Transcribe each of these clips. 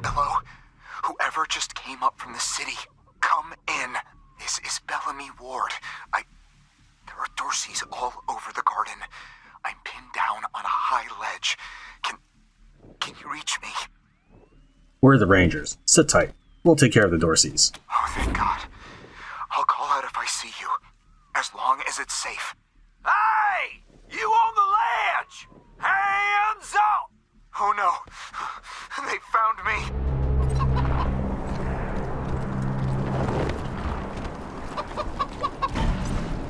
Hello? Whoever just came up from the city, come in. This is Bellamy Ward. There are Dorseys all over the garden. I'm pinned down on a high ledge. Can you reach me? We're the Rangers. Sit tight. We'll take care of the Dorseys. Oh, thank God. I'll call out if I see you, as long as it's safe. Hey! You on the ledge! Hands up! Oh no, they found me.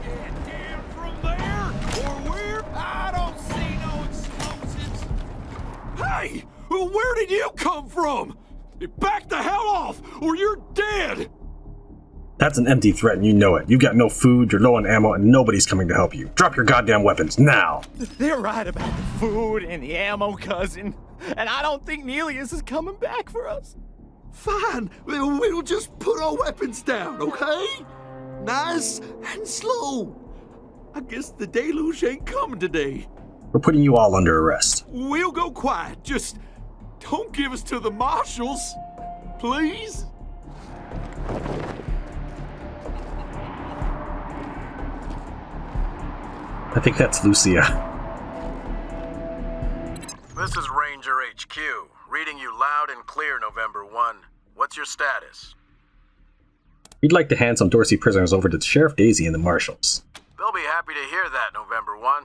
Get down from there, or where? I don't see no explosives. Hey! Where did you come from? Back the hell off, or you're dead! That's an empty threat and you know it. You've got no food, you're low on ammo, and nobody's coming to help you. Drop your goddamn weapons, now! They're right about the food and the ammo, cousin. And I don't think Nelius is coming back for us. Fine, we'll just put our weapons down, okay? Nice and slow. I guess the deluge ain't coming today. We're putting you all under arrest. We'll go quiet, just don't give us to the Marshals, please? I think that's Lucia. This is Ranger HQ, reading you loud and clear, November 1. What's your status? We'd like to hand some Dorsey prisoners over to Sheriff Daisy and the Marshals. They'll be happy to hear that, November 1.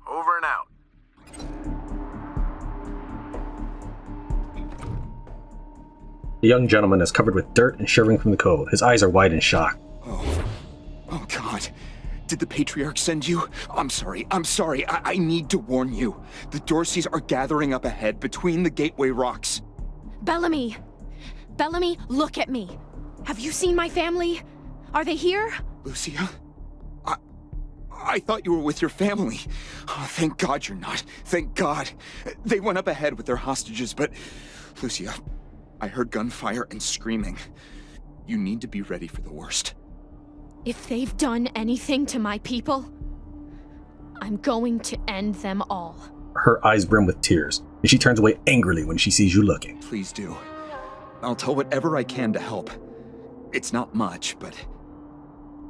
Over and out. The young gentleman is covered with dirt and shivering from the cold. His eyes are wide in shock. Oh God. Did the Patriarch send you? I'm sorry. I need to warn you. The Dorseys are gathering up ahead between the gateway rocks. Bellamy! Bellamy, look at me! Have you seen my family? Are they here? Lucia? I thought you were with your family. Oh, thank God you're not. Thank God. They went up ahead with their hostages, but... Lucia, I heard gunfire and screaming. You need to be ready for the worst. If they've done anything to my people, I'm going to end them all. Her eyes brim with tears, and she turns away angrily when she sees you looking. Please do. I'll tell whatever I can to help. It's not much, but...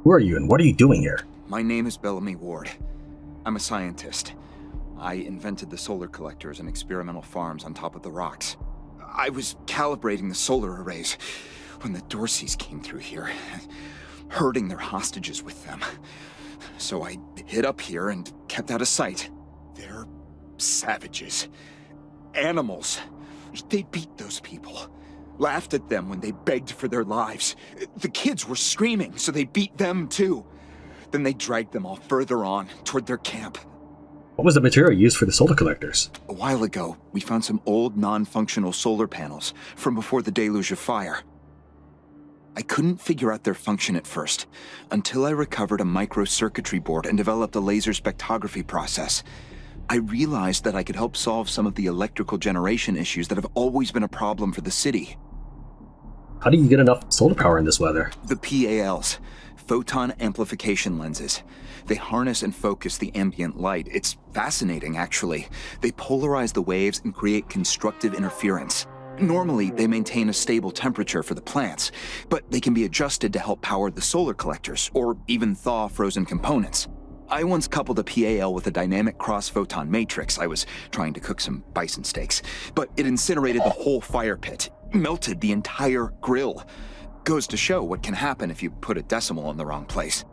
Who are you and what are you doing here? My name is Bellamy Ward. I'm a scientist. I invented the solar collectors and experimental farms on top of the rocks. I was calibrating the solar arrays when the Dorseys came through here, herding their hostages with them. So I hid up here and kept out of sight. They're savages. Animals. They beat those people. Laughed at them when they begged for their lives. The kids were screaming, so they beat them too. Then they dragged them all further on, toward their camp. What was the material used for the solar collectors? A while ago, we found some old, non-functional solar panels from before the deluge of fire. I couldn't figure out their function at first, until I recovered a microcircuitry board and developed a laser spectrography process. I realized that I could help solve some of the electrical generation issues that have always been a problem for the city. How do you get enough solar power in this weather? The PALs, photon amplification lenses. They harness and focus the ambient light. It's fascinating, actually. They polarize the waves and create constructive interference. Normally, they maintain a stable temperature for the plants, but they can be adjusted to help power the solar collectors, or even thaw frozen components. I once coupled a PAL with a dynamic cross-photon matrix. I was trying to cook some bison steaks, but it incinerated the whole fire pit, melted the entire grill. Goes to show what can happen if you put a decimal in the wrong place.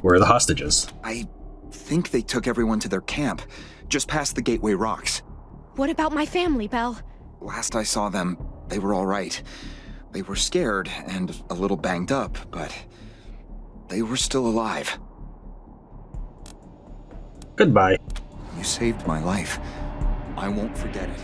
Where are the hostages? I think they took everyone to their camp, just past the Gateway Rocks. What about my family, Belle? Last I saw them, they were all right. They were scared and a little banged up, but they were still alive. Goodbye. You saved my life. I won't forget it.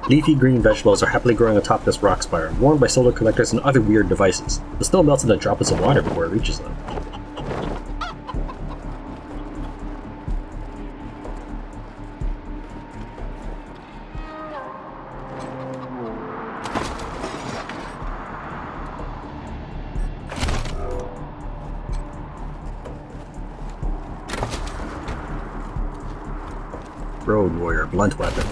Leafy green vegetables are happily growing atop this rock spire, warmed by solar collectors and other weird devices. The snow melts into droplets of water before it reaches them. Road Warrior blunt weapon.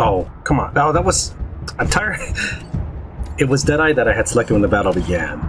Oh, come on. Oh, that was... I'm tired. It was Deadeye that I had selected when the battle began.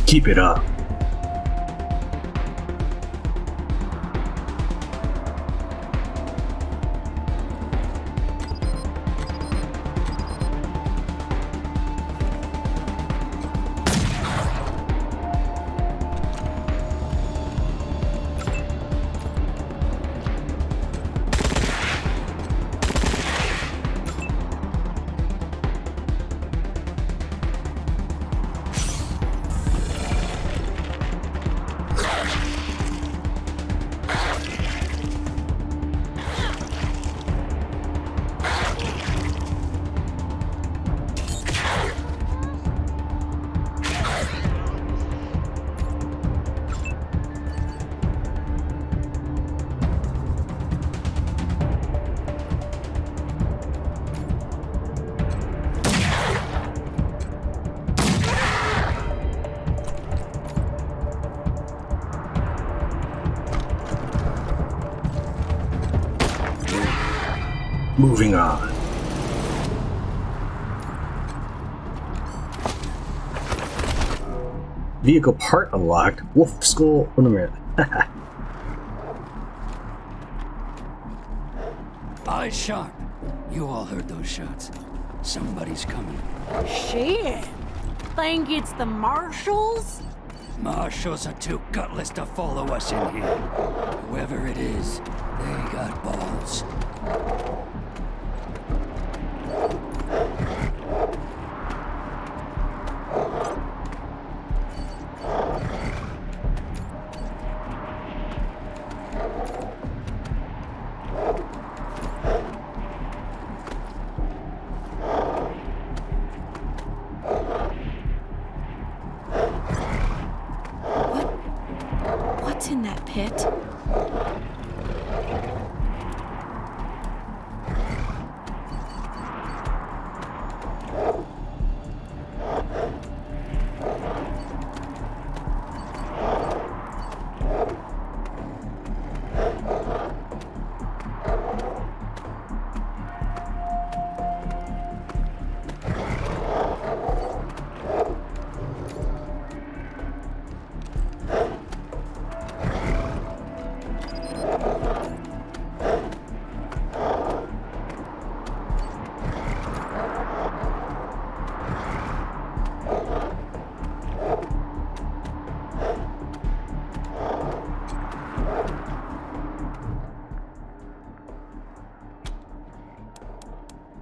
Keep it up. Moving on. Vehicle part unlocked. Wolf skull. Wait a minute. Eyes sharp. You all heard those shots. Somebody's coming. Shit. Think it's the Marshals? Marshals are too gutless to follow us in here. Whoever it is, they got balls. What's in that pit?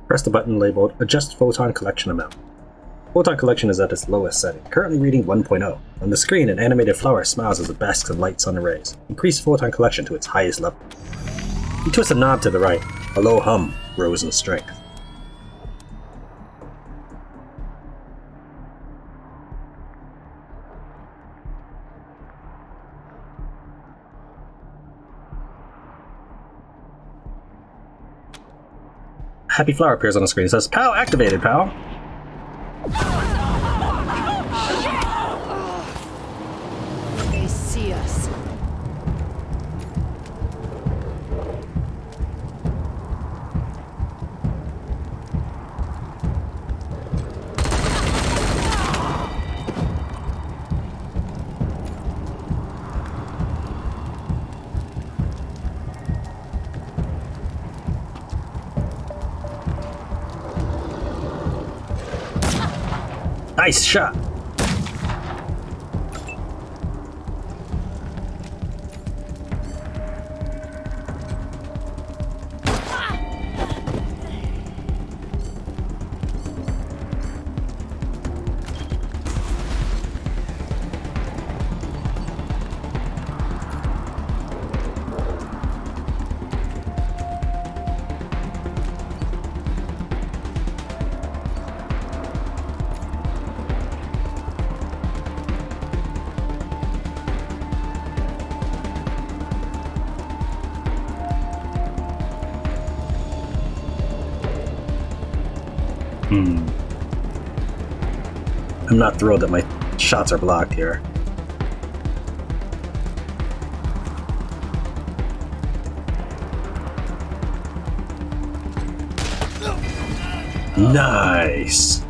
Press the button labeled Adjust Photon Collection Amount. Photon collection is at its lowest setting, currently reading 1.0. On the screen, an animated flower smiles as it basks in light sun rays. Increase photon collection to its highest level. You twist a knob to the right. A low hum grows in strength. Happy flower appears on the screen. It says, "POW activated, pal." They see us. Nice shot. I'm not thrilled that my shots are blocked here. Nice.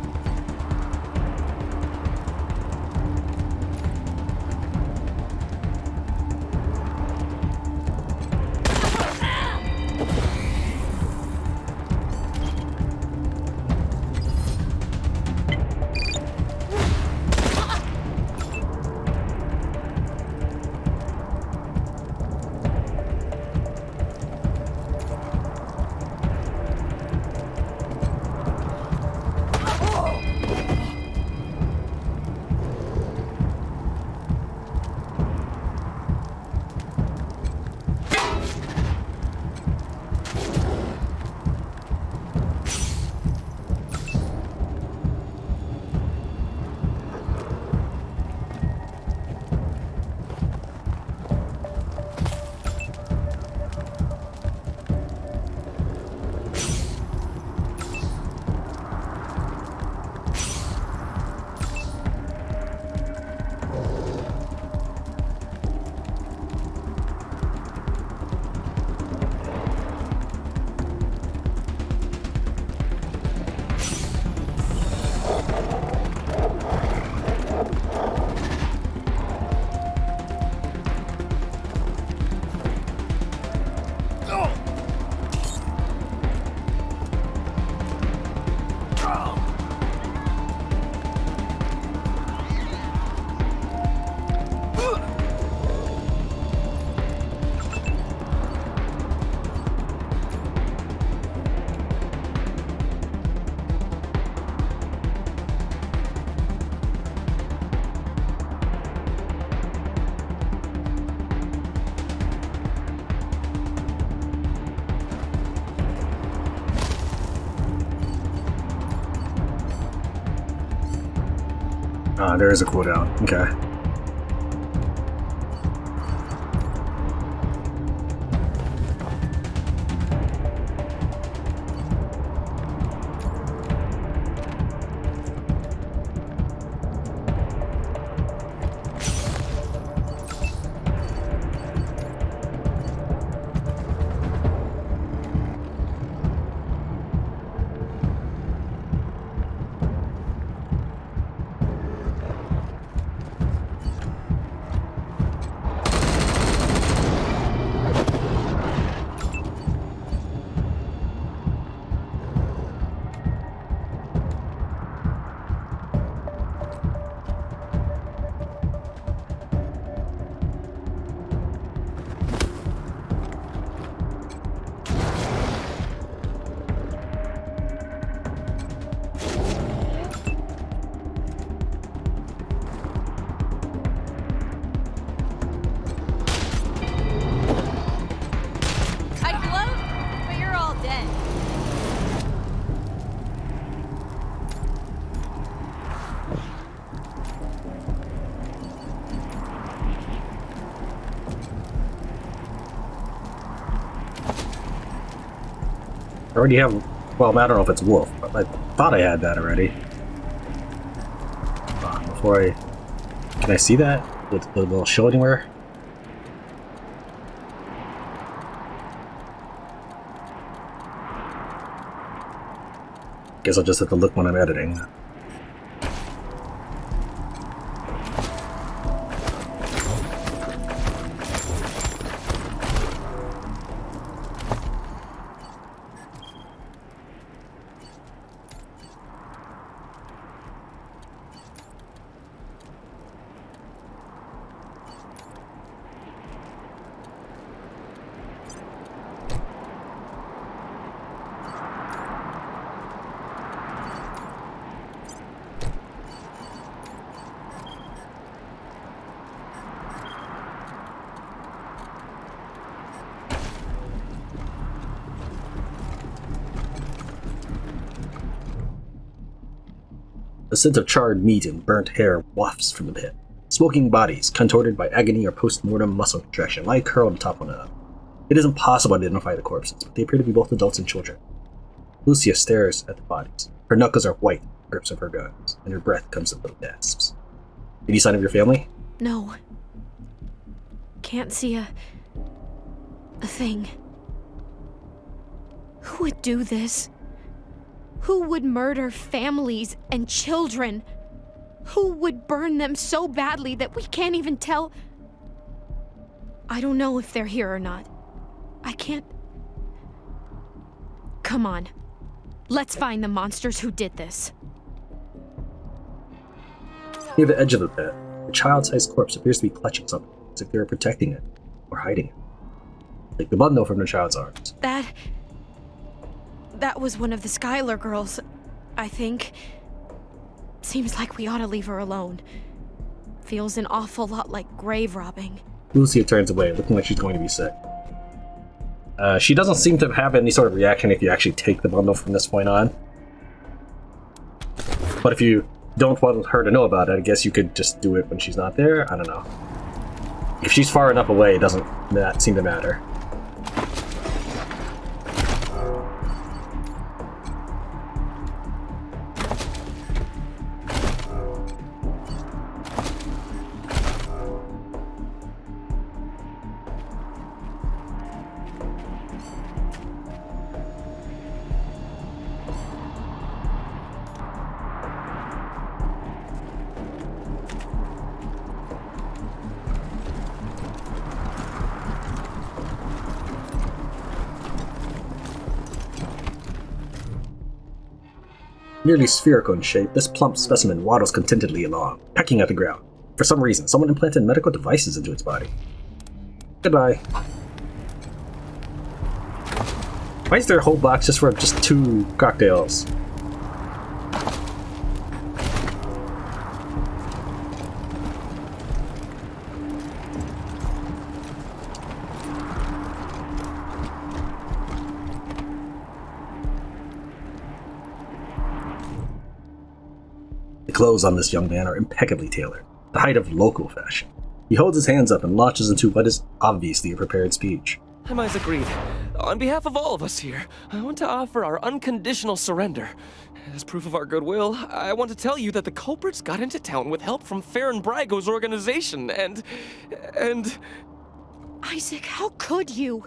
Ah, there is a cooldown. Okay. I already have, well, I don't know if it's wolf, but I thought I had that already. Before I, can I see that? With the little show anywhere? Guess I'll just have to look when I'm editing. The scent of charred meat and burnt hair wafts from the pit. Smoking bodies, contorted by agony or post-mortem muscle contraction, lie curled atop one another. It is impossible to identify the corpses, but they appear to be both adults and children. Lucia stares at the bodies. Her knuckles are white in the grips of her guns, and her breath comes in little gasps. Any sign of your family? No. Can't see a thing. Who would do this? Who would murder families and children? Who would burn them so badly that we can't even tell? I don't know if they're here or not. I can't... Come on. Let's find the monsters who did this. Near the edge of the pit, a child-sized corpse appears to be clutching something, as if they were protecting it, or hiding it. Like the bundle from the child's arms. That was one of the Skylar girls, I think. Seems like we ought to leave her alone. Feels an awful lot like grave robbing. Lucia turns away, looking like she's going to be sick. She doesn't seem to have any sort of reaction if you actually take the bundle from this point on. But if you don't want her to know about it, I guess you could just do it when she's not there? I don't know. If she's far enough away, it doesn't seem to matter. Nearly spherical in shape, this plump specimen waddles contentedly along, pecking at the ground. For some reason, someone implanted medical devices into its body. Goodbye. Why is there a whole box just for just 2 cocktails? The clothes on this young man are impeccably tailored, the height of local fashion. He holds his hands up and launches into what is obviously a prepared speech. I'm Isaac Reed. On behalf of all of us here, I want to offer our unconditional surrender. As proof of our goodwill, I want to tell you that the culprits got into town with help from Farron Brago's organization, and... Isaac, how could you?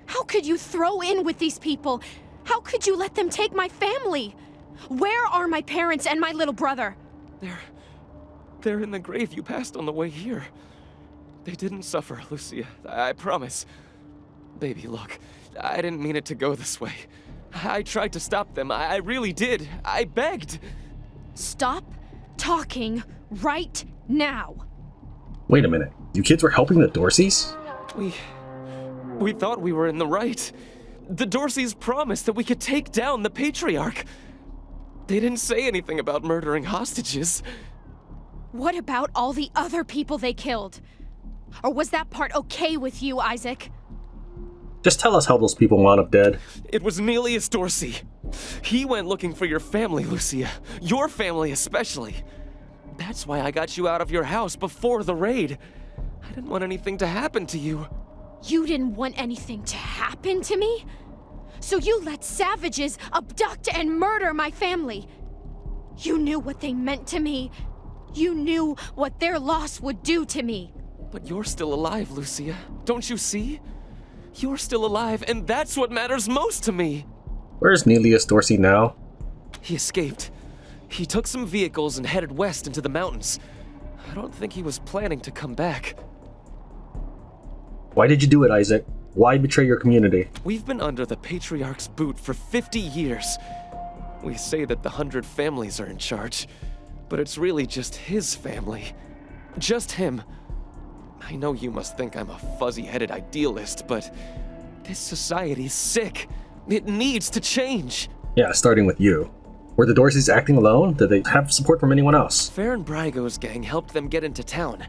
How could you throw in with these people? How could you let them take my family? Where are my parents and my little brother? They're in the grave you passed on the way here. They didn't suffer, Lucia, I promise. Baby, look, I didn't mean it to go this way. I tried to stop them, I really did. I begged. Stop talking right now. Wait a minute, you kids were helping the Dorseys? We thought we were in the right. The Dorseys promised that we could take down the Patriarch. They didn't say anything about murdering hostages. What about all the other people they killed? Or was that part okay with you, Isaac? Just tell us how those people wound up dead. It was Nelius Dorsey. He went looking for your family, Lucia. Your family especially. That's why I got you out of your house before the raid. I didn't want anything to happen to you. You didn't want anything to happen to me? So you let savages abduct and murder my family. You knew what they meant to me. You knew what their loss would do to me. But you're still alive, Lucia. Don't you see? You're still alive, and that's what matters most to me. Where's Nelius Dorsey now? He escaped. He took some vehicles and headed west into the mountains. I don't think he was planning to come back. Why did you do it, Isaac? Why betray your community? We've been under the Patriarch's boot for 50 years. We say that the 100 families are in charge, but it's really just his family. Just him. I know you must think I'm a fuzzy-headed idealist, but this society's sick. It needs to change. Yeah, starting with you. Were the Dorseys acting alone? Did they have support from anyone else? Farron Brago's gang helped them get into town.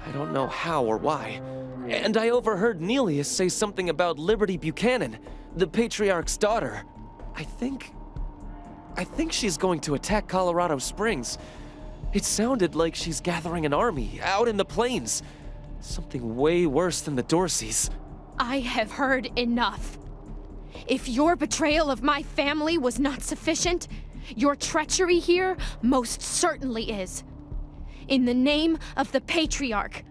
I don't know how or why. And I overheard Nelius say something about Liberty Buchanan, the Patriarch's daughter. I think she's going to attack Colorado Springs. It sounded like she's gathering an army out in the plains. Something way worse than the Dorseys. I have heard enough. If your betrayal of my family was not sufficient, your treachery here most certainly is. In the name of the Patriarch,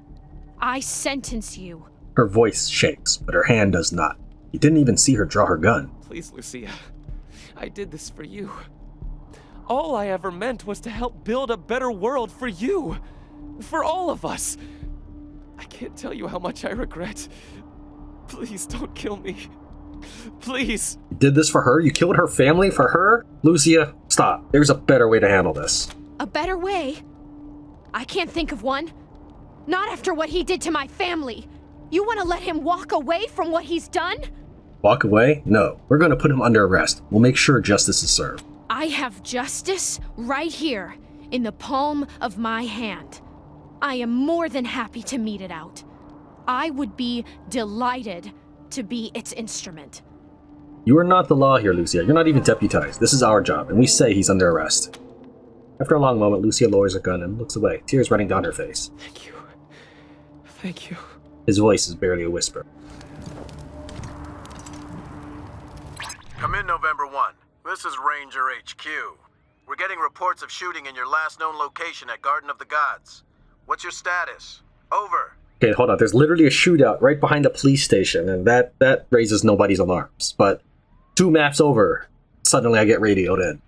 I sentence you. Her voice shakes, but her hand does not. You didn't even see her draw her gun. Please, Lucia. I did this for you. All I ever meant was to help build a better world for you. For all of us. I can't tell you how much I regret. Please don't kill me. Please. You did this for her? You killed her family for her? Lucia, stop. There's a better way to handle this. A better way? I can't think of one. Not after what he did to my family. You want to let him walk away from what he's done? Walk away? No. We're going to put him under arrest. We'll make sure justice is served. I have justice right here, in the palm of my hand. I am more than happy to mete it out. I would be delighted to be its instrument. You are not the law here, Lucia. You're not even deputized. This is our job, and we say he's under arrest. After a long moment, Lucia lowers her gun and looks away, tears running down her face. Thank you. Thank you. His voice is barely a whisper. Come in, November 1. This is Ranger HQ. We're getting reports of shooting in your last known location at Garden of the Gods. What's your status? Over. Okay, hold on. There's literally a shootout right behind the police station, and that raises nobody's alarms. But 2 maps over, suddenly I get radioed in.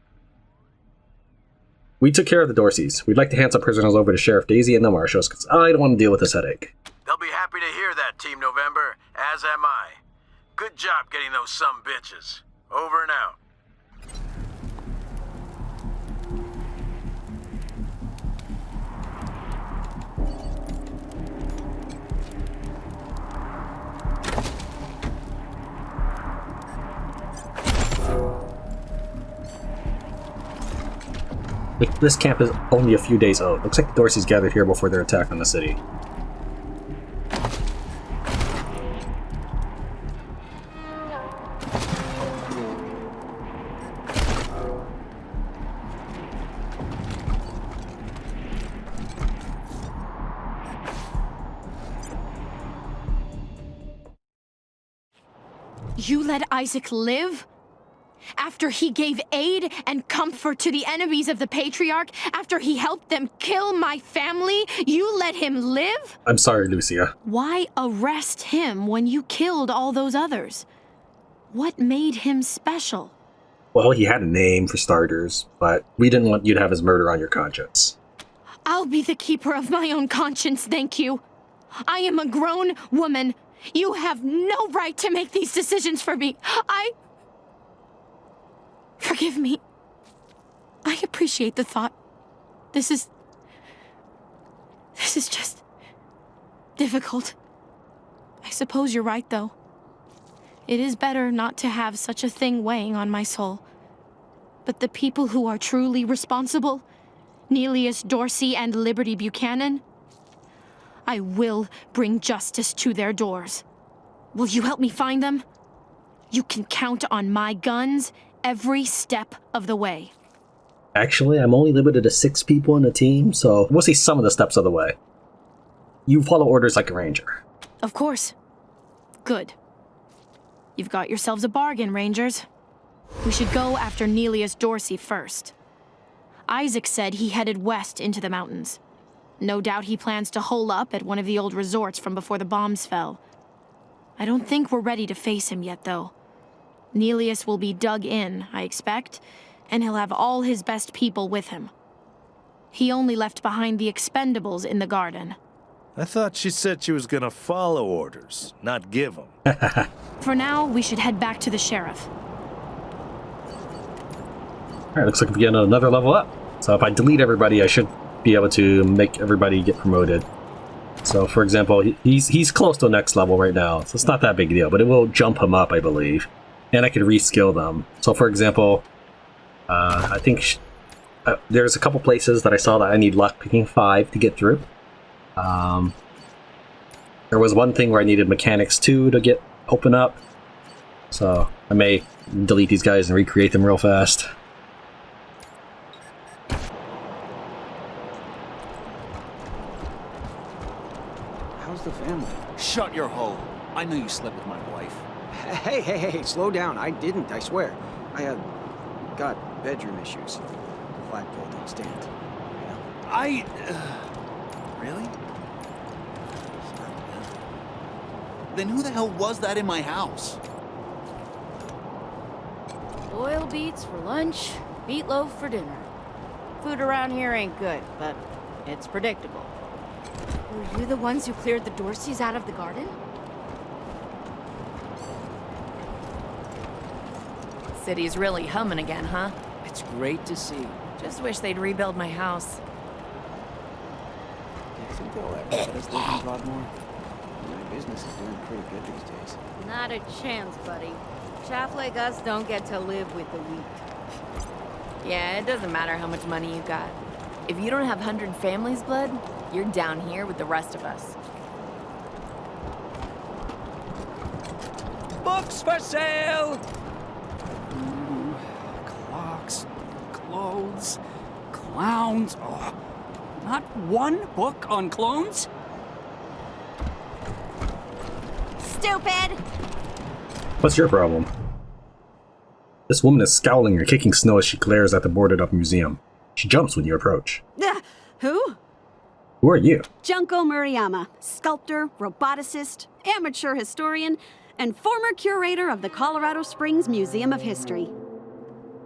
We took care of the Dorseys. We'd like to hand some prisoners over to Sheriff Daisy and the Marshals, because I don't want to deal with this headache. They'll be happy to hear that, Team November, as am I. Good job getting those sumbitches. Over and out. This camp is only a few days old. Looks like the Dorseys gathered here before their attack on the city. You let Isaac live? After he gave aid and comfort to the enemies of the Patriarch? After he helped them kill my family? You let him live? I'm sorry, Lucia. Why arrest him when you killed all those others? What made him special? Well, he had a name for starters, but we didn't want you to have his murder on your conscience. I'll be the keeper of my own conscience, thank you. I am a grown woman. You have no right to make these decisions for me. Forgive me. I appreciate the thought. This is just difficult. I suppose you're right, though. It is better not to have such a thing weighing on my soul. But the people who are truly responsible, Neelius Dorsey and Liberty Buchanan, I will bring justice to their doors. Will you help me find them? You can count on my guns every step of the way. Actually, I'm only limited to 6 people in the team, so we'll see some of the steps of the way. You follow orders like a ranger. Of course. Good. You've got yourselves a bargain, Rangers. We should go after Neelius Dorsey first. Isaac said he headed west into the mountains. No doubt he plans to hole up at one of the old resorts from before the bombs fell. I don't think we're ready to face him yet, though. Neelius will be dug in, I expect, and he'll have all his best people with him. He only left behind the expendables in the garden. I thought she said she was gonna follow orders, not give them. For now, we should head back to the sheriff. Alright, looks like we get another level up. So if I delete everybody, I should be able to make everybody get promoted. So for example, he's close to the next level right now, so it's not that big a deal, but it will jump him up, I believe. And I can reskill them. So for example, I think there's a couple places that I saw that I need luck picking 5 to get through. There was one thing where I needed mechanics 2 to get open up. So I may delete these guys and recreate them real fast. How's the family? Shut your hole. I knew you slept with my wife. Hey, slow down. I didn't, I swear. I have got bedroom issues. The flagpole don't stand. You know? Really? Then who the hell was that in my house? Oil beets for lunch, meatloaf for dinner. Food around here ain't good, but it's predictable. Were you the ones who cleared the Dorseys out of the garden? City's really humming again, huh? It's great to see. Just wish they'd rebuild my house. I think they'll ever let us live in Broadmoor. My business is doing pretty good these days. Not a chance, buddy. Chaff like us don't get to live with the weak. Yeah, it doesn't matter how much money you got. If you don't have 100 families' blood, you're down here with the rest of us. Books for sale! Clocks, clothes, clowns. Oh, not one book on clones? Stupid! What's your problem? This woman is scowling and kicking snow as she glares at the boarded up museum. She jumps when you approach. Who? Who are you? Junko Murayama, sculptor, roboticist, amateur historian, and former curator of the Colorado Springs Museum of History.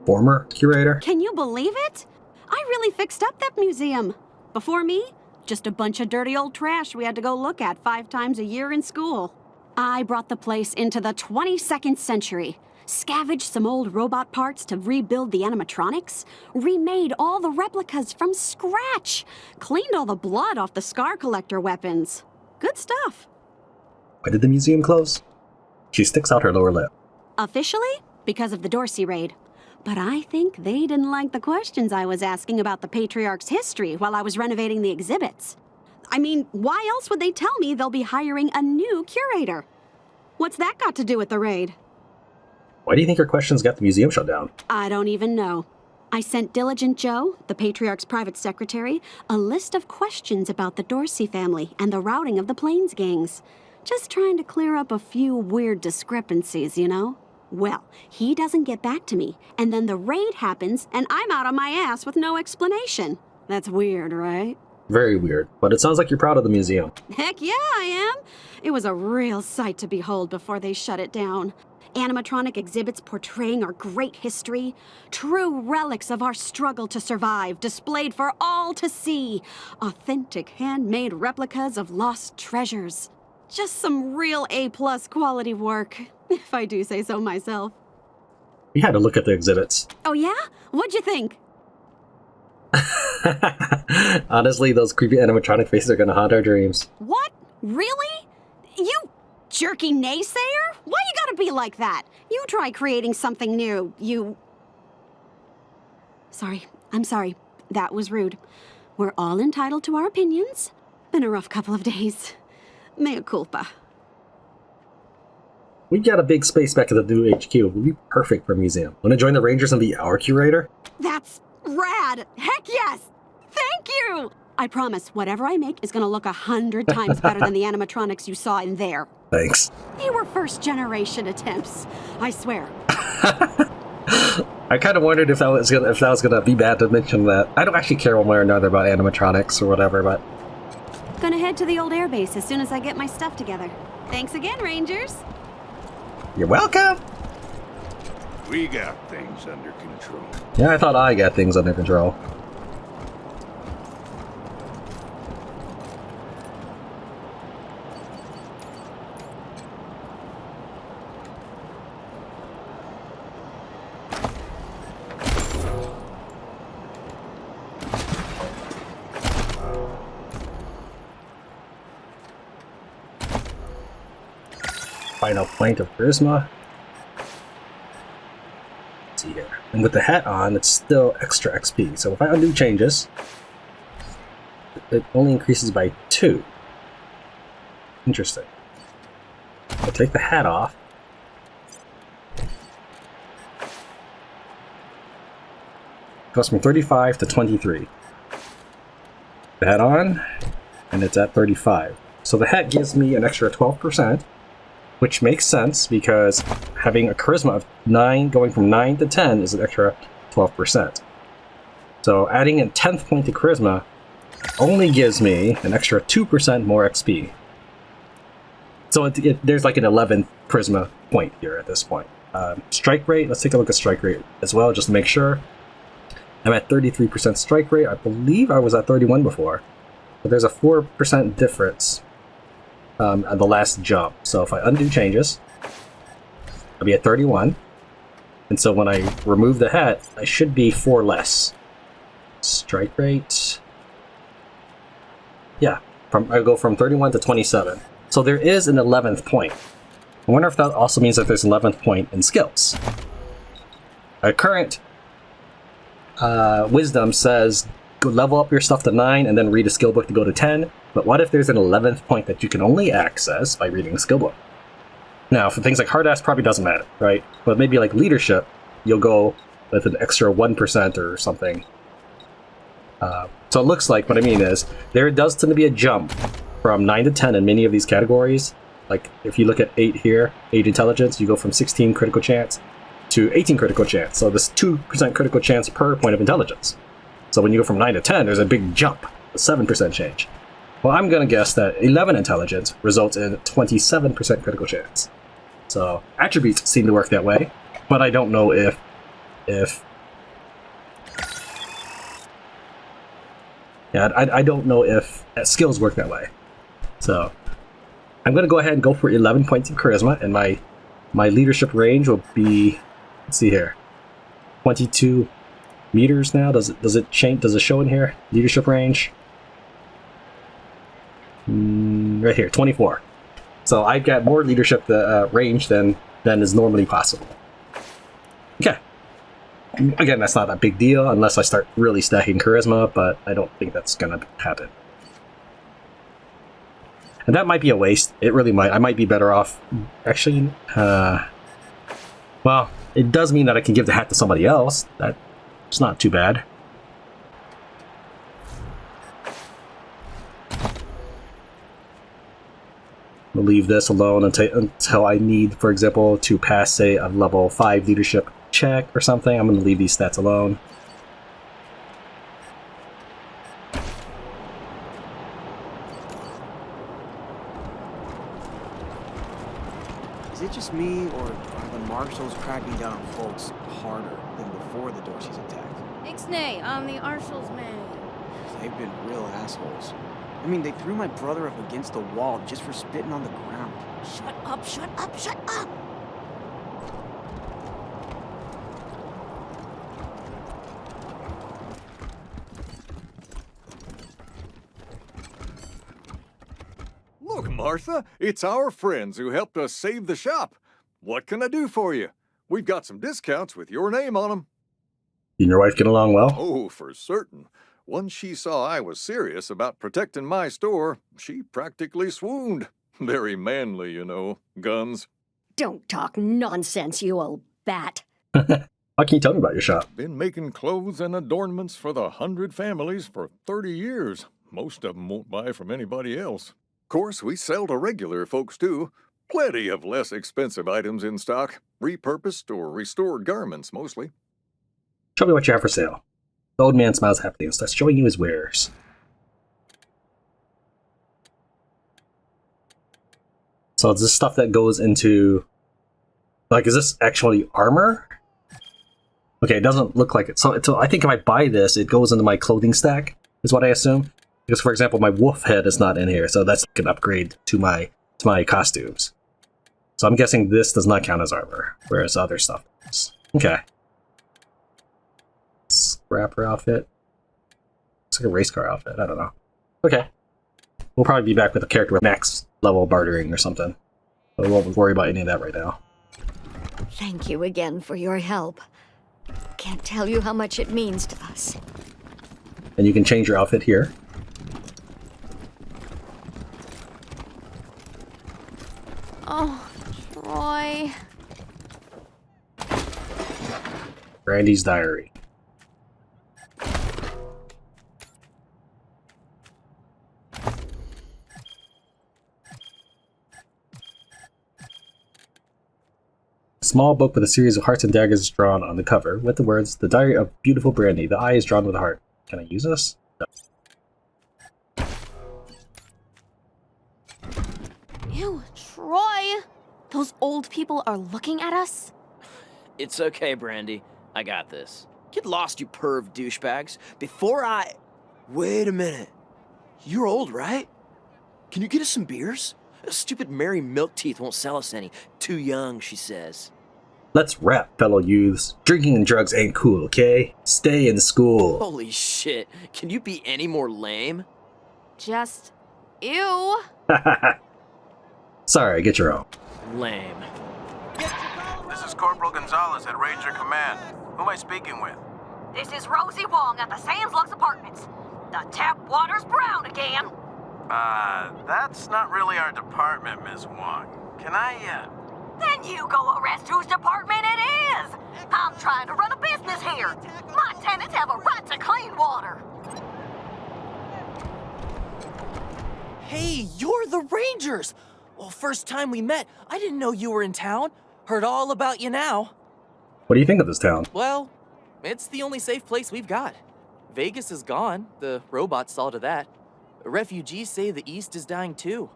Former curator? Can you believe it? I really fixed up that museum. Before me, just a bunch of dirty old trash we had to go look at 5 times a year in school. I brought the place into the 22nd century, scavenged some old robot parts to rebuild the animatronics, remade all the replicas from scratch, cleaned all the blood off the scar collector weapons. Good stuff. Why did the museum close? She sticks out her lower lip. Officially, because of the Dorsey raid. But I think they didn't like the questions I was asking about the Patriarch's history while I was renovating the exhibits. I mean, why else would they tell me they'll be hiring a new curator? What's that got to do with the raid? Why do you think her questions got the museum shut down? I don't even know. I sent Diligent Joe, the Patriarch's private secretary, a list of questions about the Dorsey family and the routing of the Plains gangs. Just trying to clear up a few weird discrepancies, you know? Well, he doesn't get back to me, and then the raid happens, and I'm out on my ass with no explanation. That's weird, right? Very weird, but it sounds like you're proud of the museum. Heck yeah, I am. It was a real sight to behold before they shut it down. Animatronic exhibits portraying our great history, true relics of our struggle to survive, displayed for all to see. Authentic handmade replicas of lost treasures. Just some real A-plus quality work, if I do say so myself. We had to look at the exhibits. Oh yeah? What'd you think? Honestly, those creepy animatronic faces are gonna haunt our dreams. What? Really? You jerky naysayer? Why you gotta be like that? You try creating something new, you... Sorry, I'm sorry. That was rude. We're all entitled to our opinions. Been a rough couple of days. Mea culpa. We got a big space back at the new HQ. It would be perfect for a museum. Wanna join the Rangers and be our curator? That's rad! Heck yes! Thank you! I promise, whatever I make is gonna look 100 times better than the animatronics you saw in there. Thanks. They were first-generation attempts. I swear. I kind of wondered if that was gonna be bad to mention that. I don't actually care one way or another about animatronics or whatever, but... Gonna head to the old airbase as soon as I get my stuff together. Thanks again, Rangers. You're welcome! We got things under control. Yeah, I thought I got things under control. Final point of charisma. Let's see here. And with the hat on, it's still extra XP. So if I undo changes, it only increases by 2. Interesting. I'll take the hat off. Goes from 35 to 23. The hat on, and it's at 35. So the hat gives me an extra 12%. Which makes sense because having a charisma of 9 going from 9 to 10 is an extra 12%. So adding a 10th point to charisma only gives me an extra 2% more XP. So there's like an 11th charisma point here at this point. Strike rate, let's take a look at strike rate as well just to make sure. I'm at 33% strike rate. I believe I was at 31 before. But there's a 4% difference. At the last jump. So if I undo changes, I'll be at 31. And so when I remove the hat, I should be 4 less. Strike rate. Yeah, I go from 31 to 27. So there is an 11th point. I wonder if that also means that there's an 11th point in skills. Our current wisdom says go level up your stuff to 9 and then read a skill book to go to 10. But what if there's an 11th point that you can only access by reading a skill book? Now, for things like hard ass, probably doesn't matter, right? But maybe like leadership, you'll go with an extra 1% or something. So it looks like, what I mean is, there does tend to be a jump from 9 to 10 in many of these categories. Like, if you look at 8 here, 8 intelligence, you go from 16 critical chance to 18 critical chance. So this 2% critical chance per point of intelligence. So when you go from 9 to 10, there's a big jump, a 7% change. Well, I'm going to guess that 11 intelligence results in 27% critical chance. So attributes seem to work that way, but I don't know if yeah, I don't know if skills work that way. So I'm going to go ahead and go for 11 points of charisma, and my leadership range will be, let's see here, 22 meters now. Does it change? Does it show in here? Leadership range. Right here, 24. So I've got more leadership range than is normally possible. Okay. Again, that's not a big deal unless I start really stacking charisma, but I don't think that's gonna happen. And that might be a waste. It really might. I might be better off. Actually, well, it does mean that I can give the hat to somebody else. That's not too bad. We'll leave this alone until I need, for example, to pass, say, a level 5 leadership check or something. I'm going to leave these stats alone. Is it just me, or are the Marshals cracking down on folks harder than before the Dorseys attacked? Ixnay, I'm the Marshals, man. They've been real assholes. I mean, they threw my brother up against the wall just for spitting on the ground. Shut up, shut up, shut up! Look, Martha, it's our friends who helped us save the shop. What can I do for you? We've got some discounts with your name on them. You and your wife get along well? Oh, for certain. Once she saw I was serious about protecting my store, she practically swooned. Very manly, you know. Guns. Don't talk nonsense, you old bat. How can you tell me about your shop? Been making clothes and adornments for the 100 families for 30 years. Most of them won't buy from anybody else. Of course, we sell to regular folks, too. Plenty of less expensive items in stock. Repurposed or restored garments, mostly. Show me what you have for sale. The old man smiles happily and starts showing you his wares. So is this stuff that goes into... Like, is this actually armor? Okay, it doesn't look like it. So I think if I buy this, it goes into my clothing stack, is what I assume. Because, for example, my wolf head is not in here, so that's like an upgrade to my costumes. So I'm guessing this does not count as armor, whereas other stuff does. Okay. Scrapper outfit. Looks like a race car outfit, I don't know. Okay. We'll probably be back with a character with max level bartering or something. But we won't worry about any of that right now. Thank you again for your help. Can't tell you how much it means to us. And you can change your outfit here. Oh, Troy. Brandy's diary. A small book with a series of hearts and daggers drawn on the cover, with the words, "The Diary of Beautiful Brandy. The eye is drawn with a heart." Can I use this? No. Ew, Troy! Those old people are looking at us? It's okay, Brandy. I got this. Get lost, you perv douchebags. Before I... Wait a minute. You're old, right? Can you get us some beers? Stupid Mary Milkteeth won't sell us any. Too young, she says. Let's rap, fellow youths. Drinking and drugs ain't cool, okay? Stay in school. Holy shit. Can you be any more lame? Just... ew. Sorry, get your own. Lame. This is Corporal Gonzalez at Ranger Command. Who am I speaking with? This is Rosie Wong at the Sands Lux Apartments. The tap water's brown again. That's not really our department, Ms. Wong. Can I, Then you go arrest whose department it is. I'm trying to run a business here. My tenants have a right to clean water. Hey, you're the Rangers! Well, first time we met, I didn't know you were in town. Heard all about you now. What do you think of this town? Well, it's the only safe place we've got. Vegas is gone. The robots saw to that. Refugees say the East is dying too.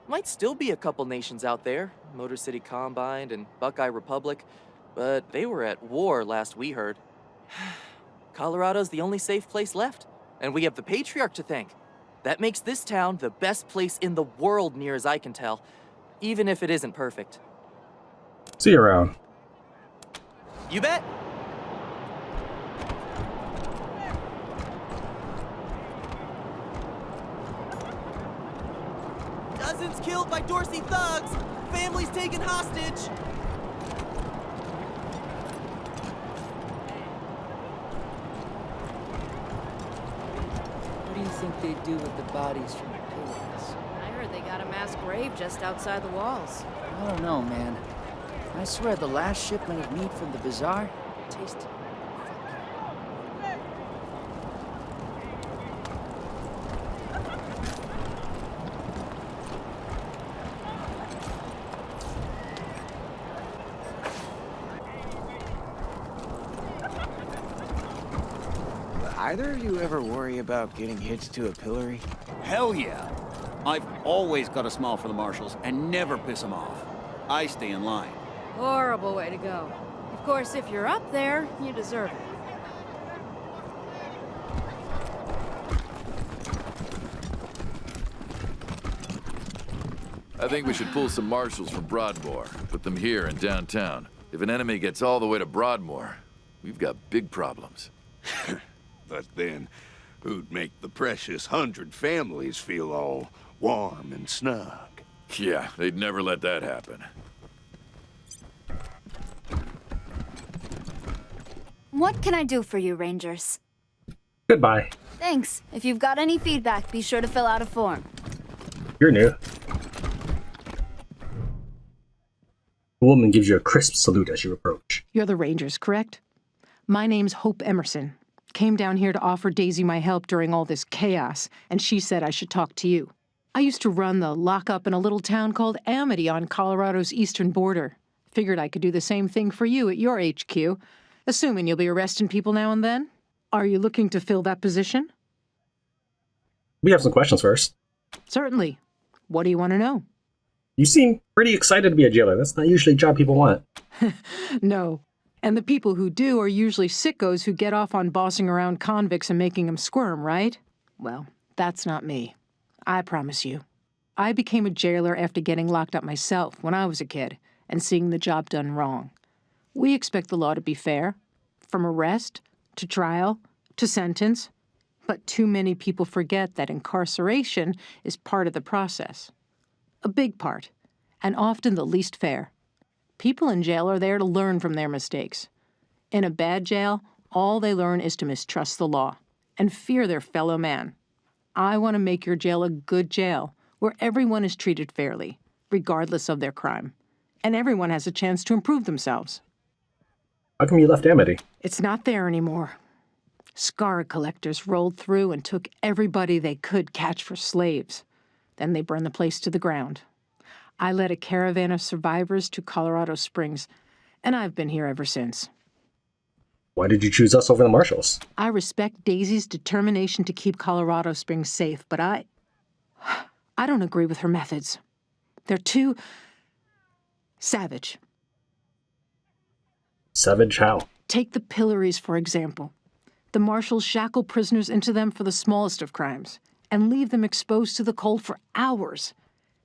Might still be a couple nations out there, Motor City Combine and Buckeye Republic, but they were at war last we heard. Colorado's the only safe place left, and we have the Patriarch to thank. That makes this town the best place in the world near as I can tell, even if it isn't perfect. See you around. You bet! Dozens killed by Dorsey thugs! Families taken hostage! What do you think they do with the bodies from the pillars? I heard they got a mass grave just outside the walls. I don't know, man. I swear the last shipment of meat from the bazaar tasted... Either of you ever worry about getting hitched to a pillory? Hell yeah. I've always got a smile for the Marshals and never piss them off. I stay in line. Horrible way to go. Of course, if you're up there, you deserve it. I think we should pull some Marshals from Broadmoor, put them here in downtown. If an enemy gets all the way to Broadmoor, we've got big problems. But then, who'd make the precious 100 families feel all warm and snug? Yeah, they'd never let that happen. What can I do for you, Rangers? Goodbye. Thanks. If you've got any feedback, be sure to fill out a form. You're new. The woman gives you a crisp salute as you approach. You're the Rangers, correct? My name's Hope Emerson. Came down here to offer Daisy my help during all this chaos, and she said I should talk to you. I used to run the lockup in a little town called Amity on Colorado's eastern border. Figured I could do the same thing for you at your HQ, assuming you'll be arresting people now and then. Are you looking to fill that position? We have some questions first. Certainly. What do you want to know? You seem pretty excited to be a jailer. That's not usually a job people want. No. And the people who do are usually sickos who get off on bossing around convicts and making them squirm, right? Well, that's not me. I promise you. I became a jailer after getting locked up myself when I was a kid and seeing the job done wrong. We expect the law to be fair, from arrest to trial to sentence, but too many people forget that incarceration is part of the process. A big part, and often the least fair. People in jail are there to learn from their mistakes. In a bad jail, all they learn is to mistrust the law and fear their fellow man. I want to make your jail a good jail where everyone is treated fairly, regardless of their crime, and everyone has a chance to improve themselves. How come you left Amity? It's not there anymore. Scar collectors rolled through and took everybody they could catch for slaves. Then they burned the place to the ground. I led a caravan of survivors to Colorado Springs, and I've been here ever since. Why did you choose us over the Marshals? I respect Daisy's determination to keep Colorado Springs safe, but I don't agree with her methods. They're too savage. Savage how? Take the pillories, for example. The Marshals shackle prisoners into them for the smallest of crimes and leave them exposed to the cold for hours.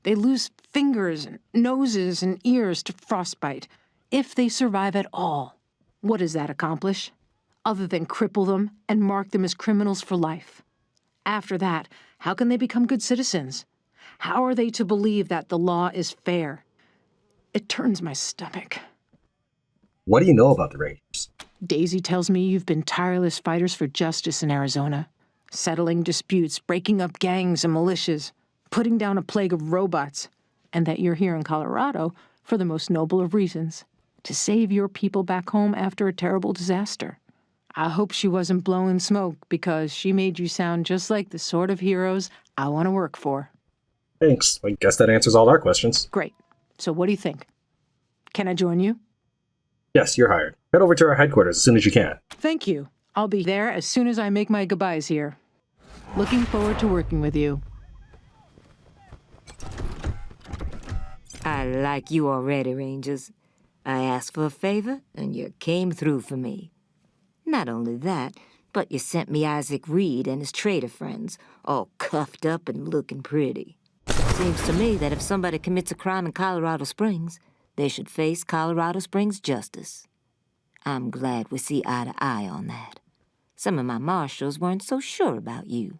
They lose fingers, and noses, and ears to frostbite, if they survive at all. What does that accomplish? Other than cripple them and mark them as criminals for life. After that, how can they become good citizens? How are they to believe that the law is fair? It turns my stomach. What do you know about the Rangers? Daisy tells me you've been tireless fighters for justice in Arizona, settling disputes, breaking up gangs and militias, putting down a plague of robots, and that you're here in Colorado for the most noble of reasons, to save your people back home after a terrible disaster. I hope she wasn't blowing smoke, because she made you sound just like the sort of heroes I want to work for. Thanks. I guess that answers all our questions. Great. So what do you think? Can I join you? Yes, you're hired. Head over to our headquarters as soon as you can. Thank you. I'll be there as soon as I make my goodbyes here. Looking forward to working with you. I like you already, Rangers. I asked for a favor, and you came through for me. Not only that, but you sent me Isaac Reed and his trader friends, all cuffed up and looking pretty. Seems to me that if somebody commits a crime in Colorado Springs, they should face Colorado Springs justice. I'm glad we see eye to eye on that. Some of my marshals weren't so sure about you.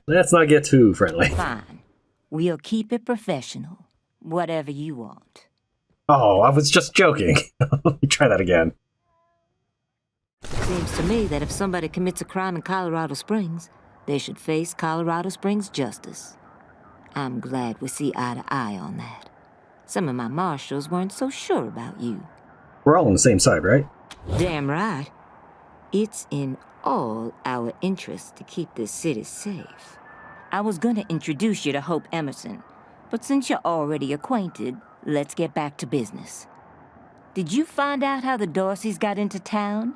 Let's not get too friendly. Fine. We'll keep it professional. Whatever you want. Oh, I was just joking. Let me try that again. Seems to me that if somebody commits a crime in Colorado Springs, they should face Colorado Springs justice. I'm glad we see eye to eye on that. Some of my marshals weren't so sure about you. We're all on the same side, right? Damn right. It's in all our interests to keep this city safe. I was gonna introduce you to Hope Emerson, but since you're already acquainted, let's get back to business. Did you find out how the Dorseys got into town?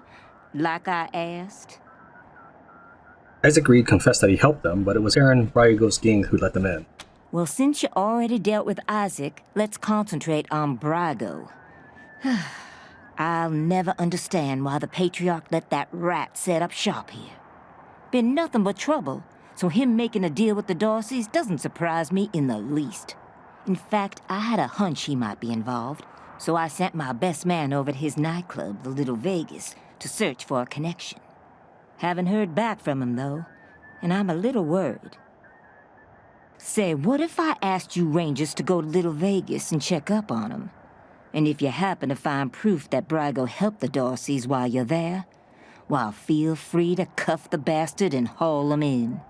like I asked? Isaac Reed confessed that he helped them, but it was Aaron Bryago's gang who let them in. Well, since you already dealt with Isaac, let's concentrate on Bryago. I'll never understand why the Patriarch let that rat set up shop here. Been nothing but trouble, so him making a deal with the Dorseys doesn't surprise me in the least. In fact, I had a hunch he might be involved, so I sent my best man over to his nightclub, the Little Vegas, to search for a connection. Haven't heard back from him, though, and I'm a little worried. Say, what if I asked you Rangers to go to Little Vegas and check up on him? And if you happen to find proof that Bryago helped the Dorseys while you're there, well, feel free to cuff the bastard and haul him in.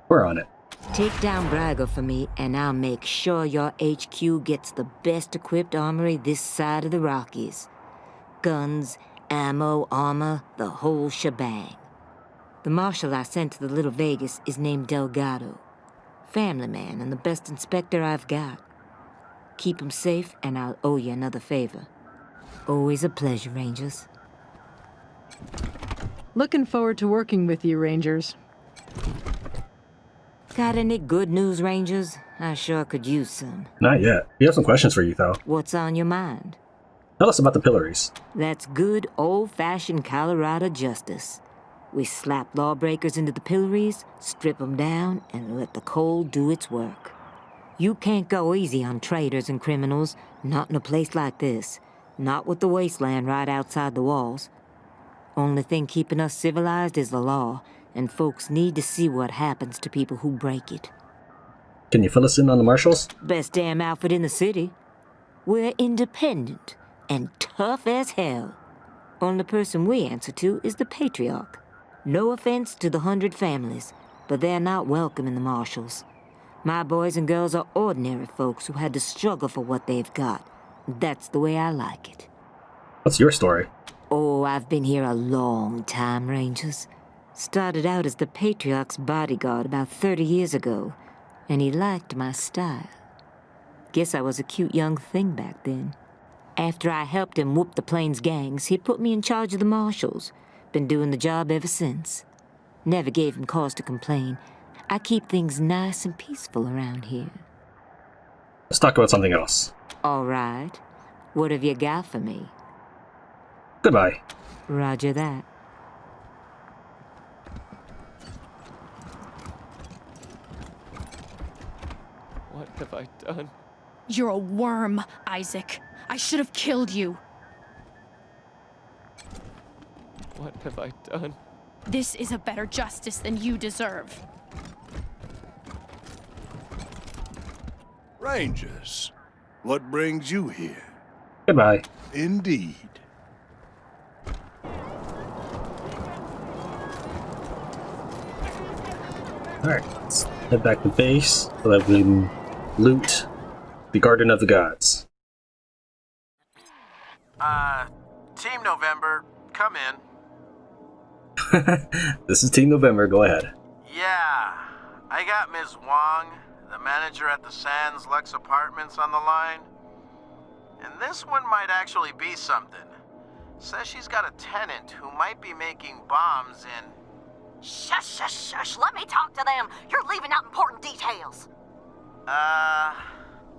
We're on it. Take down Bryago for me, and I'll make sure your HQ gets the best-equipped armory this side of the Rockies. Guns, ammo, armor, the whole shebang. The marshal I sent to the Little Vegas is named Delgado. Family man and the best inspector I've got. Keep him safe, and I'll owe you another favor. Always a pleasure, Rangers. Looking forward to working with you, Rangers. Got any good news, Rangers? I sure could use some. Not yet. We have some questions for you, though. What's on your mind? Tell us about the pillories. That's good old-fashioned Colorado justice. We slap lawbreakers into the pillories, strip them down, and let the cold do its work. You can't go easy on traitors and criminals, not in a place like this. Not with the Wasteland right outside the walls. Only thing keeping us civilized is the law, and folks need to see what happens to people who break it. Can you fill us in on the Marshals? Best damn outfit in the city. We're independent and tough as hell. Only person we answer to is the Patriarch. No offense to the 100 families, but they're not welcome in the Marshals. My boys and girls are ordinary folks who had to struggle for what they've got. That's the way I like it. What's your story? Oh, I've been here a long time, Rangers. Started out as the Patriarch's bodyguard about 30 years ago, and he liked my style. Guess I was a cute young thing back then. After I helped him whoop the Plains gangs, he put me in charge of the Marshals. Been doing the job ever since. Never gave him cause to complain. I keep things nice and peaceful around here. Let's talk about something else. All right. What have you got for me? Goodbye. Roger that. What have I done? You're a worm, Isaac. I should have killed you. What have I done? This is a better justice than you deserve. Rangers, what brings you here? Goodbye. Indeed. Alright, let's head back to base so that we can loot the Garden of the Gods. Team November, come in. This is Team November, go ahead. Yeah, I got Ms. Wong, the manager at the Sands Lux Apartments, on the line. And this one might actually be something. Says she's got a tenant who might be making bombs in... Shush, shush, shush. Let me talk to them. You're leaving out important details.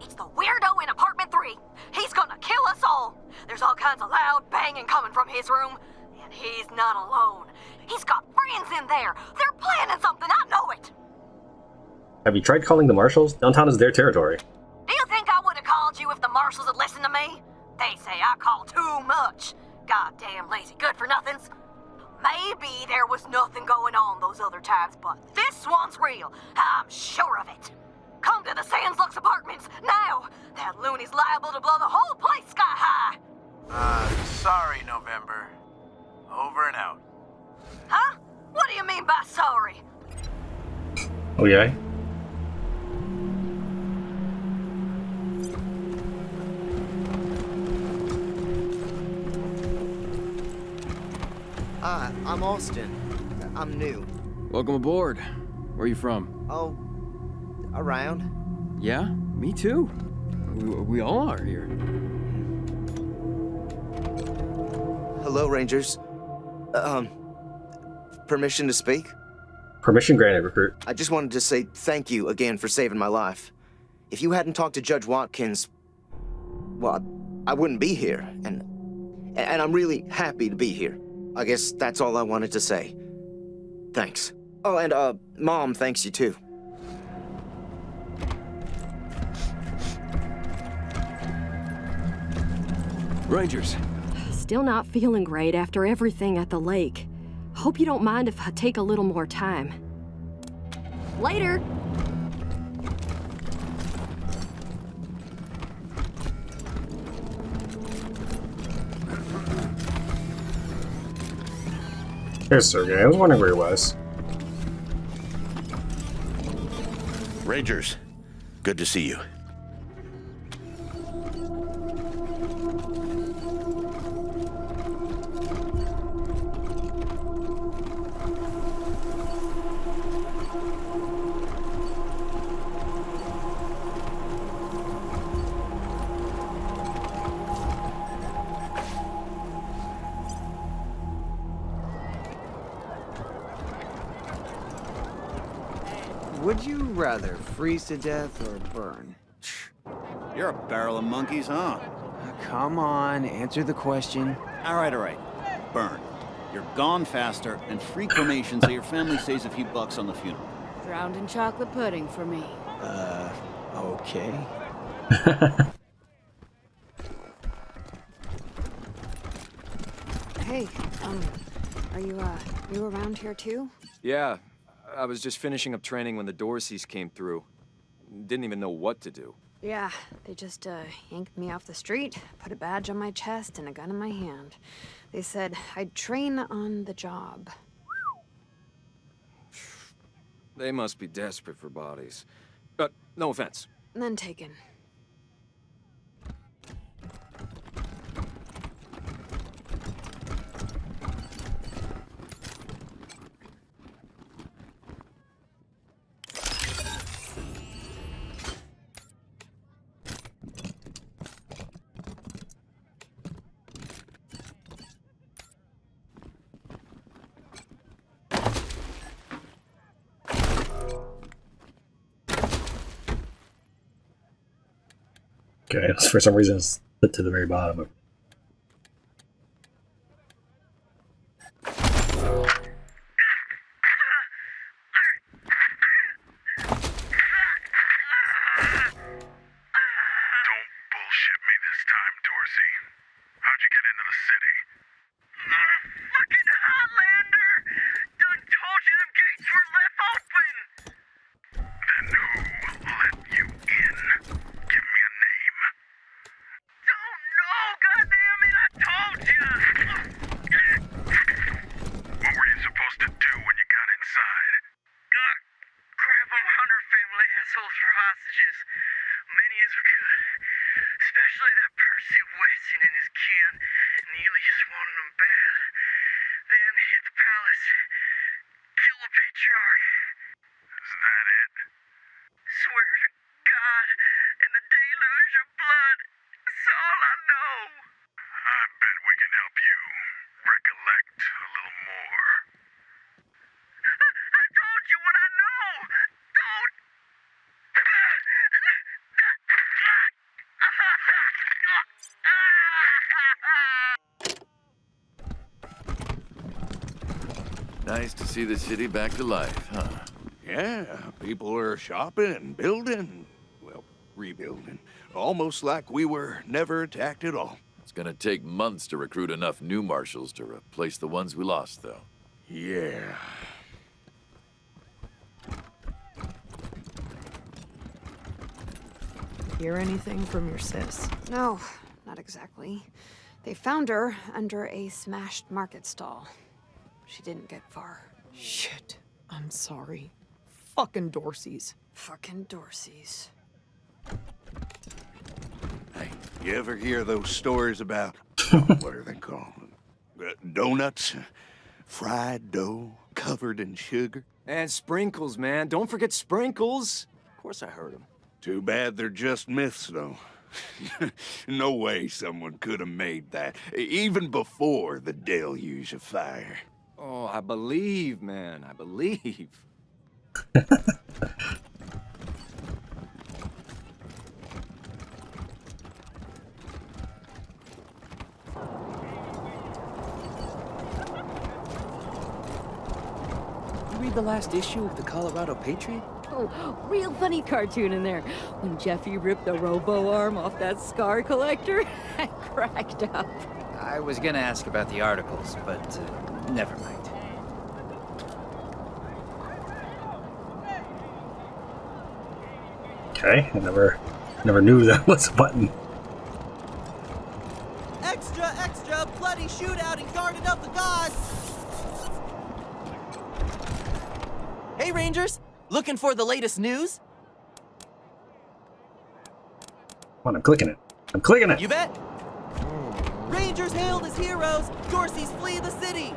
It's the weirdo in apartment 3. He's gonna kill us all. There's all kinds of loud banging coming from his room. And he's not alone. He's got friends in there. They're planning something. I know it. Have you tried calling the Marshals? Downtown is their territory. Do you think I would have called you if the Marshals had listened to me? They say I call too much. Goddamn lazy good-for-nothings. Maybe there was nothing going on those other times, but this one's real. I'm sure of it. Come to the Sands Lux Apartments, now! That loony's liable to blow the whole place sky high! Sorry, November. Over and out. Huh? What do you mean by sorry? Oh, yeah? Hi, I'm Austin. I'm new. Welcome aboard. Where are you from? Oh, around. Yeah, me too. We all are here. Hello, Rangers. Permission to speak? Permission granted, recruit. I just wanted to say thank you again for saving my life. If you hadn't talked to Judge Watkins, well, I wouldn't be here, and I'm really happy to be here. I guess that's all I wanted to say. Thanks. Oh, and, Mom thanks you too. Rangers. Still not feeling great after everything at the lake. Hope you don't mind if I take a little more time. Later! There's Sergey. I was wondering where he was. Rangers, good to see you. Would you rather freeze to death or burn? You're a barrel of monkeys, huh? Come on, answer the question. All right. Burn. You're gone faster, and free cremation so your family saves a few bucks on the funeral. Drowned in chocolate pudding for me. Okay. Hey, are you around here too? Yeah, I was just finishing up training when the Dorseys came through. Didn't even know what to do. Yeah, they just yanked me off the street, put a badge on my chest and a gun in my hand. They said I'd train on the job. They must be desperate for bodies. No offense. None taken. Okay, for some reason it's put to the very bottom of. Nice to see the city back to life, huh? Yeah, people are shopping, building, well, rebuilding. Almost like we were never attacked at all. It's gonna take months to recruit enough new marshals to replace the ones we lost, though. Yeah. Hear anything from your sis? No, not exactly. They found her under a smashed market stall. She didn't get far. Shit. I'm sorry. Fucking Dorseys. Fucking Dorseys. Hey, you ever hear those stories about, what are they called? Donuts? Fried dough covered in sugar? And sprinkles, man. Don't forget sprinkles. Of course I heard them. Too bad they're just myths, though. No way someone could have made that, even before the deluge of fire. Oh, I believe, man. I believe. You read the last issue of the Colorado Patriot? Oh, real funny cartoon in there. When Jeffy ripped the robo arm off that scar collector, I cracked up. I was gonna ask about the articles, but never mind. Okay, I never knew that was a button. Extra, extra, bloody shootout in Garden of the Gods! Hey, Rangers! Looking for the latest news? Come on, I'm clicking it. I'm clicking it! You bet! Rangers hailed as heroes! Dorseys flee the city!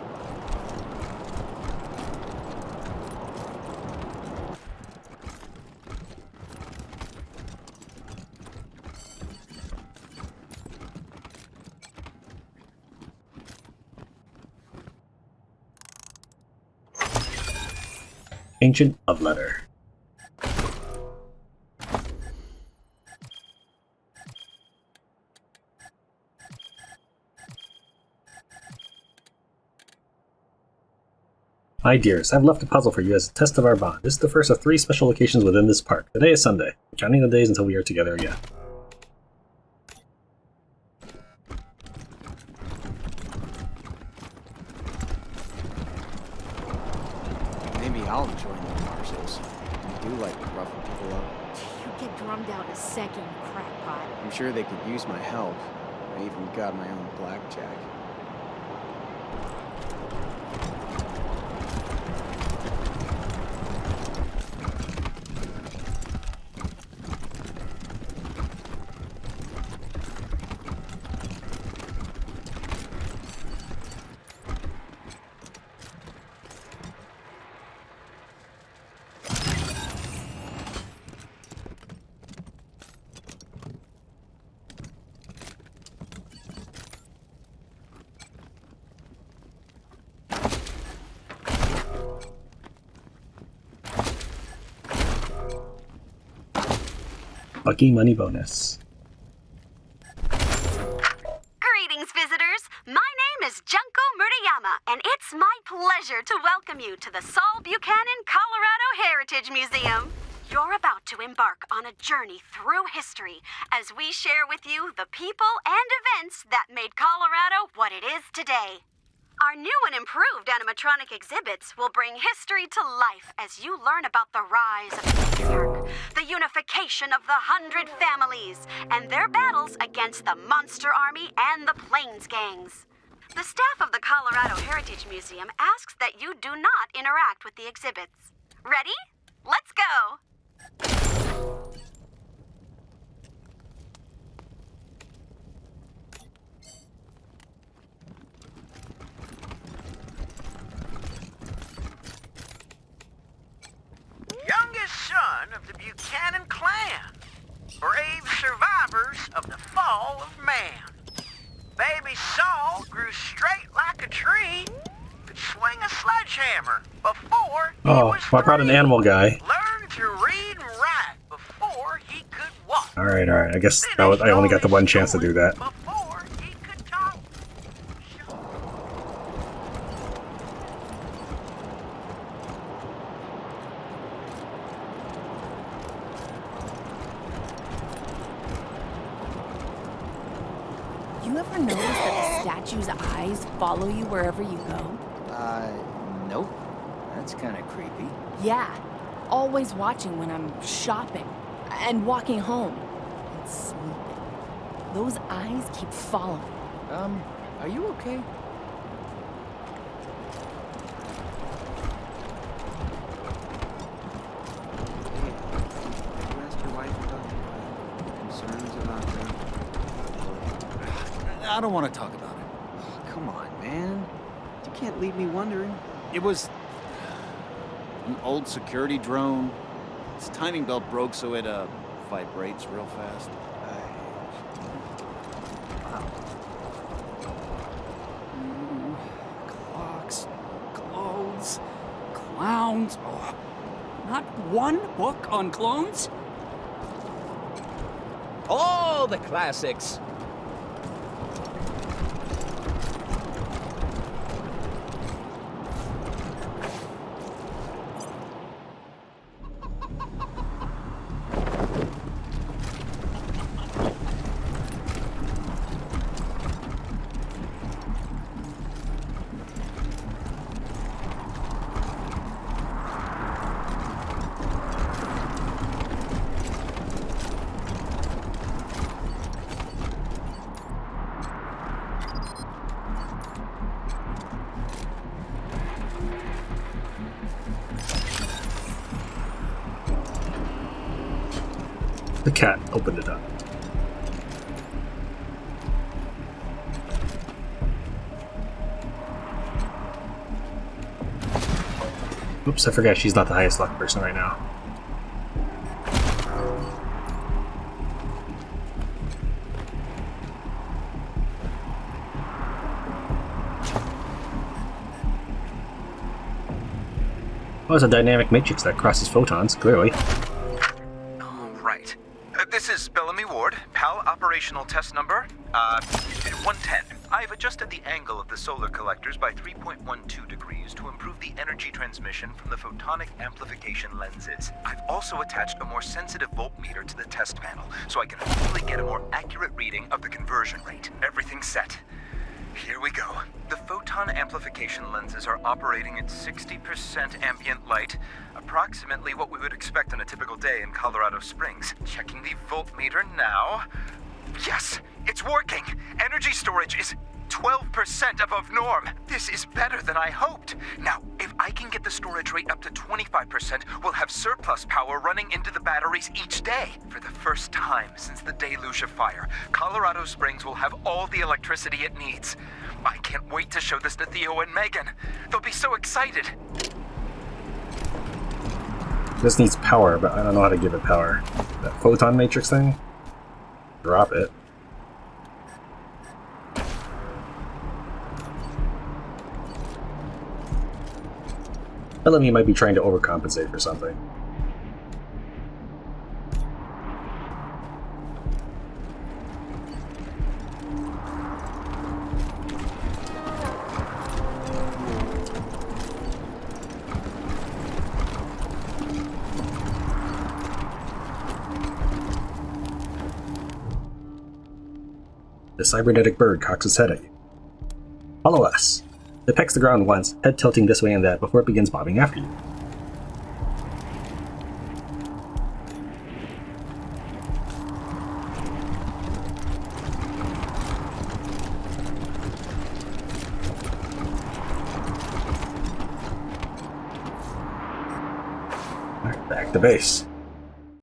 Ancient Love Letter. My dears, I've left a puzzle for you as a test of our bond. This is the first of 3 special locations within this park. Today is Sunday, counting the days until we are together again. Maybe I'll join the Marshals. I do like roughing people up. You get drummed out in a second, you crackpot. I'm sure they could use my help. I even got my own blackjack. Lucky money bonus. Greetings, visitors. My name is Junko Murayama, and it's my pleasure to welcome you to the Saul Buchanan Colorado Heritage Museum. You're about to embark on a journey through history as we share with you the people and events that made Colorado what it is today. Our new and improved animatronic exhibits will bring history to life as you learn about the rise of the Patriarch, the unification of the 100 families, and their battles against the Monster Army and the Plains Gangs. The staff of the Colorado Heritage Museum asks that you do not interact with the exhibits. Ready? Let's go! Youngest son of the Buchanan clan, brave survivors of the fall of man. Baby Saul grew straight like a tree, could swing a sledgehammer before he was I brought an animal guy. learned to read and write before he could walk. Alright, I guess I only got the one chance to do that. Before he could talk. You ever notice that the statue's eyes follow you wherever you go? Nope. That's kind of creepy. Yeah. Always watching when I'm shopping and walking home and sleeping. Those eyes keep following. Are you okay? You asked your wife about concerns about them? I don't want to talk about it. Come on, man. You can't leave me wondering. It was an old security drone. Its timing belt broke, so it vibrates real fast. clowns. Oh, not one book on clones? All the classics. The cat opened it up. Oops, I forgot she's not the highest luck person right now. Oh, it's a dynamic matrix that crosses photons, clearly. Right. This is Bellamy Ward, PAL operational test number, 110. I've adjusted the angle of the solar collectors by 3.12 degrees to improve the energy transmission from the photonic amplification lenses. I've also attached a more sensitive voltmeter to the test panel, so I can hopefully get a more accurate reading of the conversion rate. Everything's set. Here we go. The photon amplification lenses are operating at 60% ambient light, approximately what we would expect on a typical day in Colorado Springs. Checking the voltmeter now. Yes, it's working! Energy storage is 12% above norm. This is better than I hoped. Now, if I can get the storage rate up to 25%, we'll have surplus power running into the batteries each day. For the first time since the deluge of fire, Colorado Springs will have all the electricity it needs. I can't wait to show this to Theo and Megan. They'll be so excited. This needs power, but I don't know how to give it power. That photon matrix thing? Drop it. Bellamy might be trying to overcompensate for something. The cybernetic bird cocks its head at you. Follow us. It pecks the ground once, head tilting this way and that before it begins bobbing after you. Alright, back to base.